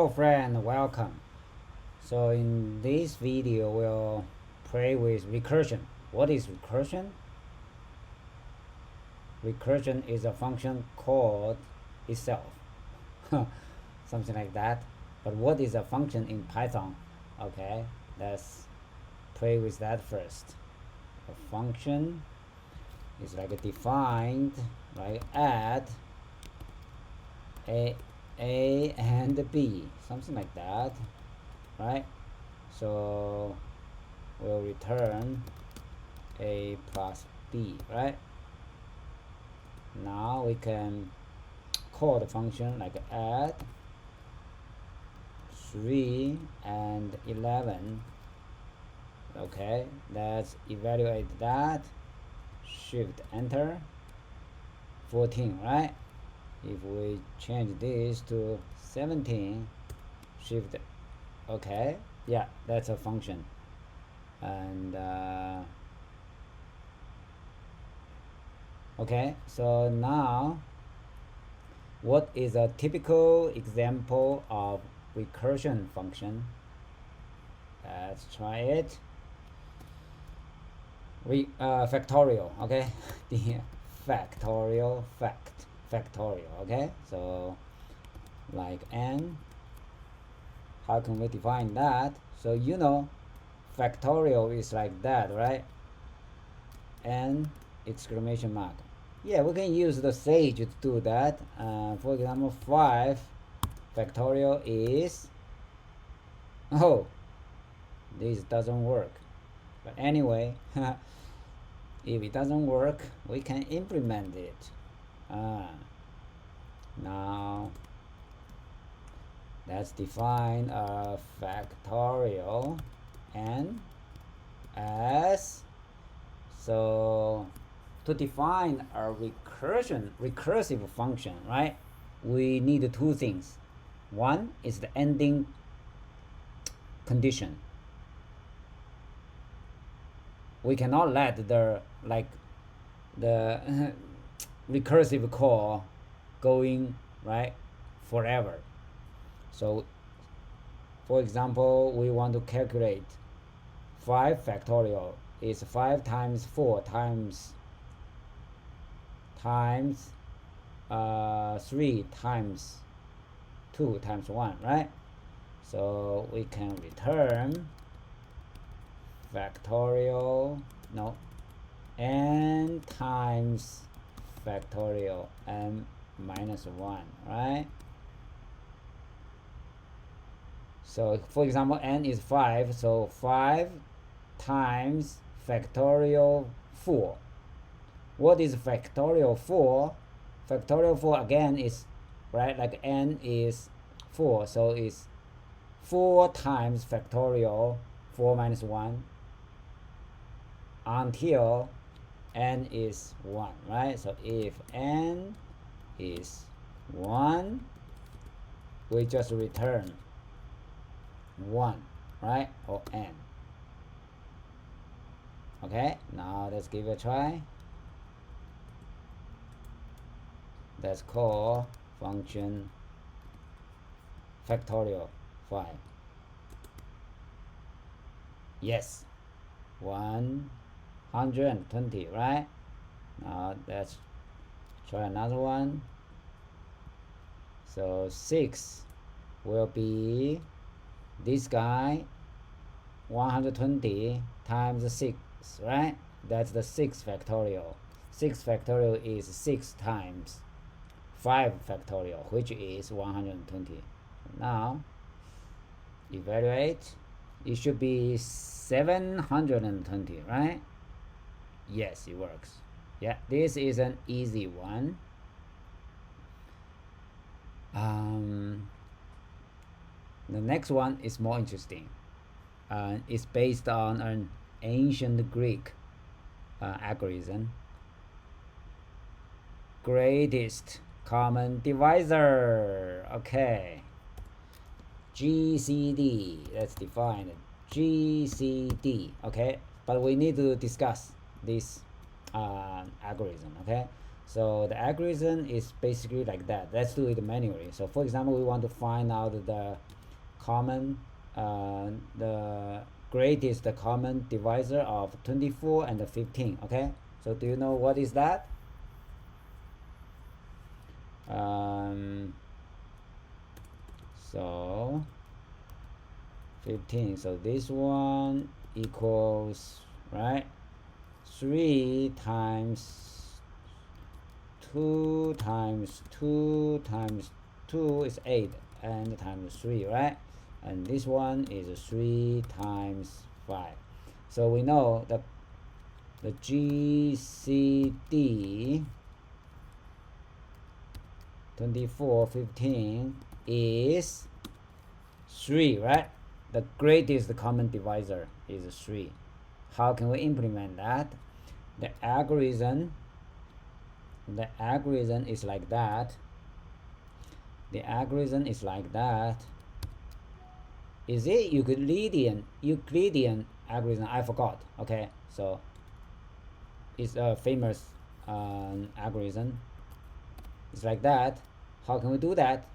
Hello friend, welcome. So in this video we'll play with recursion. What is recursion? Recursion is a function called itself. Something like that. But what is a function in Python? Okay, let's play with that first. A function is like defined, like add a and b, something like that, right? So we'll return a plus b, right? Now we can call the function like add 3 and 11. Okay, let's evaluate that. Shift enter. 14, right? If we change this to 17, shift, okay, yeah, that's a function. And okay, so now what is a typical example of recursion function? Let's try it. Factorial, okay? The factorial factorial, okay? So like n, how can we define that? So you know factorial is like that, right? N exclamation mark. Yeah, we can use the sage to do that. For example, 5 factorial is, oh, this doesn't work. But anyway, if it doesn't work, we can implement it. Now let's define a factorial n as, so to define a recursive function, right, we need two things. One is the ending condition. We cannot let the recursive call going, right, forever. So for example, we want to calculate 5 factorial is 5 times 4 times 3 times 2 times 1, right? So we can return factorial, no, n times factorial n minus 1, right? So for example, n is 5, so 5 times factorial 4. What is factorial 4? Factorial 4 again is, right, like n is 4, so it's 4 times factorial 4 minus 1 until n is 1, right? So if n is 1, we just return 1, right, or n. Okay, now let's give it a try. Let's call function factorial 5. Yes, 120, right? Now let's try another one. So 6 will be this guy, 120 times 6, right? That's the 6 factorial. 6 factorial is 6 times 5 factorial, which is 120. Now evaluate. It should be 720, right? Yes, it works. Yeah, this is an easy one. The next one is more interesting. It's based on an ancient Greek algorithm. Greatest common divisor. Okay. GCD. Let's define it. GCD. Okay, but we need to discuss this algorithm. Okay, So the algorithm is basically like that. Let's do it manually. So for example, we want to find out the common, the greatest common divisor of 24 and 15. Okay, so do you know what is that? So 15, so this one equals, right, 3 times 2 times 2 times 2 is 8, and times 3, right, and this one is 3 times 5. So we know that the GCD 2415 is 3, right? The greatest common divisor is 3. How can we implement that? The algorithm is like that. The algorithm is like that. Is it Euclidean algorithm? I forgot. Okay, so it's a famous algorithm. It's like that. How can we do that?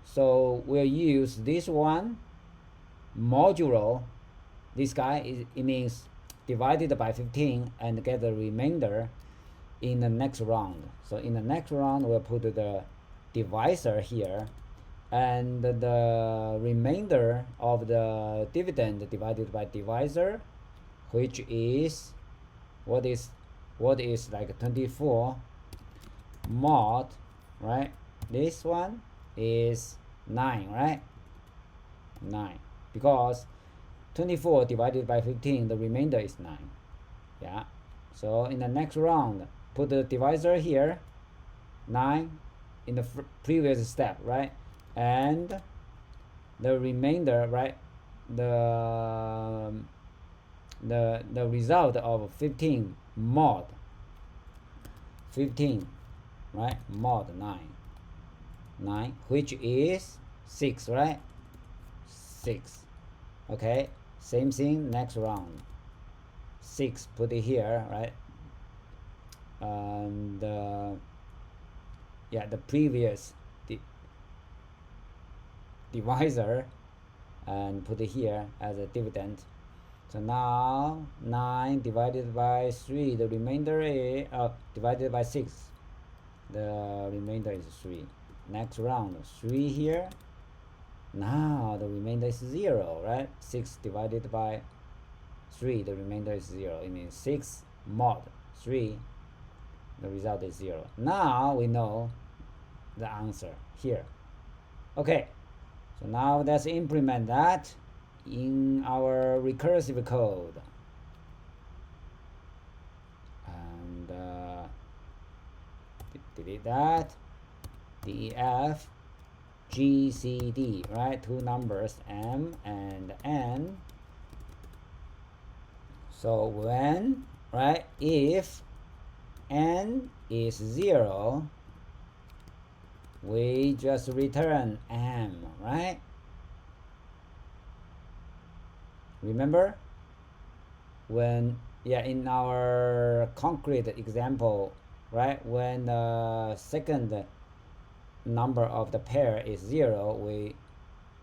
So we'll use this one modulo. This guy it means divided by 15 and get the remainder in the next round. So in the next round we'll put the divisor here, and the remainder of the dividend divided by divisor, which is what is like 24 mod, right? This one is 9, right? 9, because 24 divided by 15, the remainder is 9. Yeah, so in the next round put the divisor here, 9 in the previous step, right, and the remainder, right, the result of 15 mod 15, right, mod 9, which is 6, right, 6. Okay, same thing next round, 6 put it here, right, and yeah, the previous divisor, and put it here as a dividend. So now 9 divided by 3, the remainder is divided by 6, the remainder is 3. Next round, 3 here. Now the remainder is 0, right? 6 divided by 3, the remainder is 0. It means 6 mod 3, the result is 0. Now we know the answer here. Okay, so now let's implement that in our recursive code. And delete that. DEF GCD, right? Two numbers, M and N. So when, right, if N is 0, we just return M, right? Remember when, yeah, in our concrete example, right, when the second number of the pair is 0,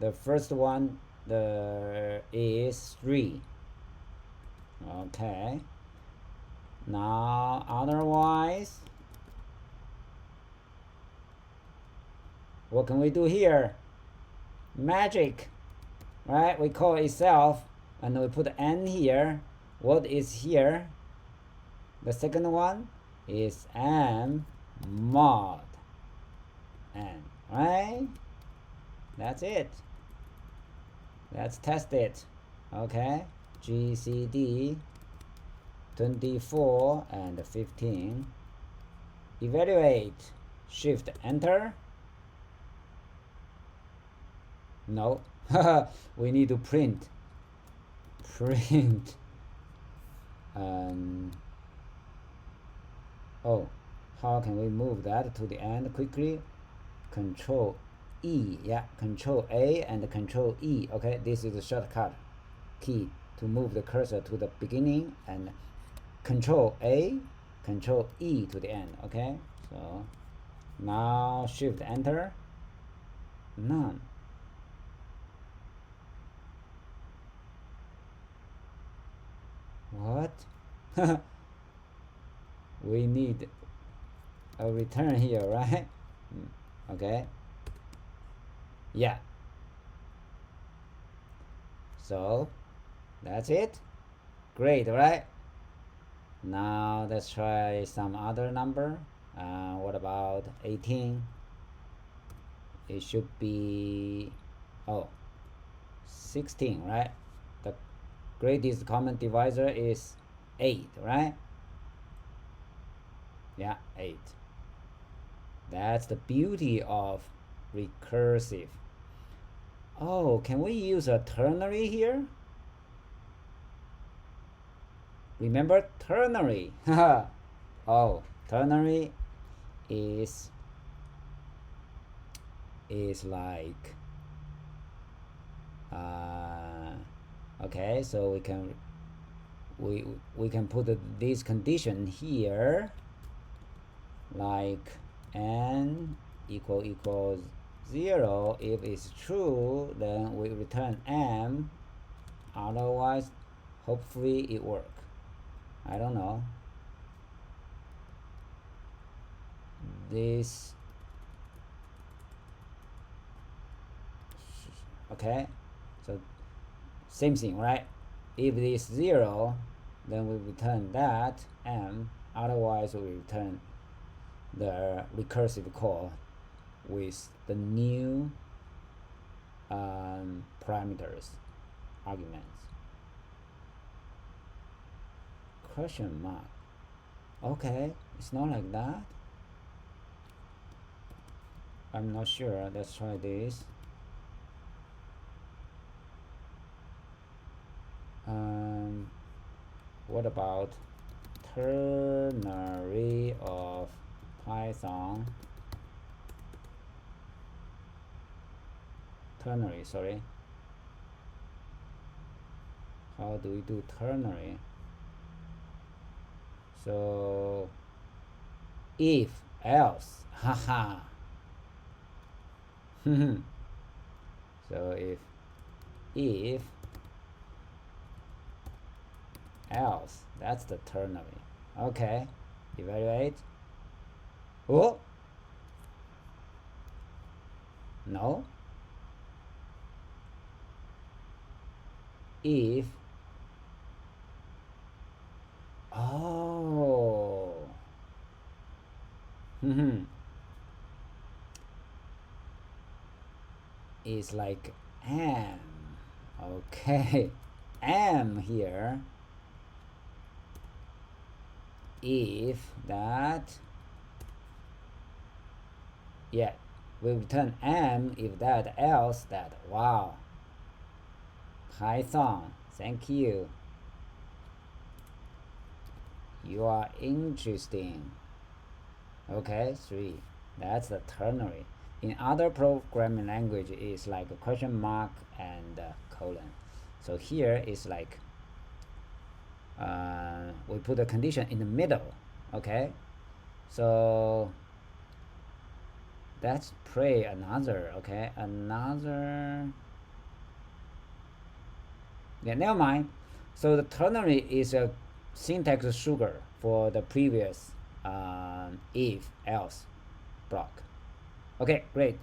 the first one is 3. Okay, now otherwise, what can we do here? Magic, right? We call itself, and we put N here. What is here? The second one is M mod N, right? That's it. Let's test it. Okay, GCD 24 and 15. Evaluate. Shift Enter. No, we need to print. Oh, how can we move that to the end quickly? Control E, yeah, Control A and Control E. Okay, this is the shortcut key to move the cursor to the beginning, and Control A Control E to the end. Okay, so now Shift Enter. None. What? We need a return here, right? Okay. Yeah. So that's it. Great, right? Now let's try some other number. What about 18? It should be 16, right? The greatest common divisor is 8, right? Yeah, 8. That's the beauty of recursive. Oh, can we use a ternary here? Remember ternary? Oh, ternary is like okay, so we can put this condition here, like n equals 0. If it's true, then we return m, otherwise hopefully it works. I don't know. This okay, so same thing, right? If it is 0, then we return that m, otherwise we return the recursive call with the new parameters, arguments. Question mark. Okay, it's not like that. I'm not sure. Let's try this. What about ternary of Python? Ternary, sorry. How do we do ternary? So if else, haha. So if else, that's the ternary. Okay, evaluate. Oh, no. If is like m. Okay, m here. If that, yeah, we return m. If that, else that. Wow, Python, thank you. You are interesting. Okay, 3. That's the ternary. In other programming language, it's like a question mark and a colon. So here is like we put a condition in the middle. Okay, so let's pray another. Okay, another. Yeah, never mind. So the ternary is a syntax sugar for the previous if else block. Okay, great.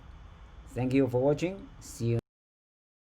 Thank you for watching. See you.